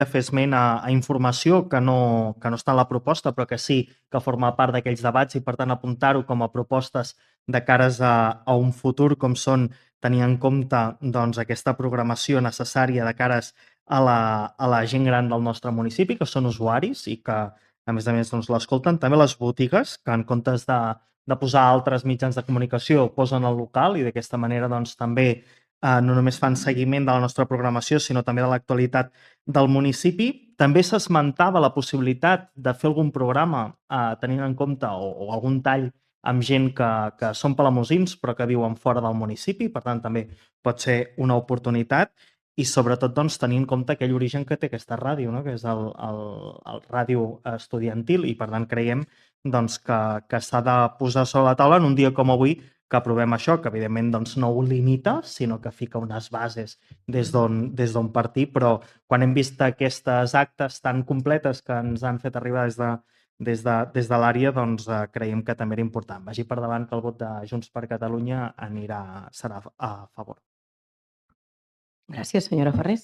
fer esment a informació que no està en la proposta, però que sí que forma part d'aquells debats i, per tant, apuntar-ho com a propostes de cares a un futur, com són tenir en compte doncs, aquesta programació necessària de cares a la gent gran del nostre municipi, que són usuaris i que, a més, doncs, l'escolten. També les botigues, que en comptes de posar altres mitjans de comunicació, posen el local i d'aquesta manera doncs, també no només fan seguiment de la nostra programació, sinó també de l'actualitat del municipi. També s'esmentava la possibilitat de fer algun programa tenint en compte o algun tall amb gent que són palamosins però que viuen fora del municipi, per tant també pot ser una oportunitat i sobretot doncs, tenir en compte aquell origen que té aquesta ràdio, no? Que és el ràdio estudiantil i per tant creiem doncs, que s'ha de posar sobre la taula en un dia com avui que aprovem això, que evidentment doncs, no ho limita, sinó que fica unes bases des d'on partir, però quan hem vist aquestes actes tan completes que ens han fet arribar des de l'àrea, doncs creiem que també era important. Vagi per davant que el vot de Junts per Catalunya serà a favor. Gràcies, senyora Ferrer.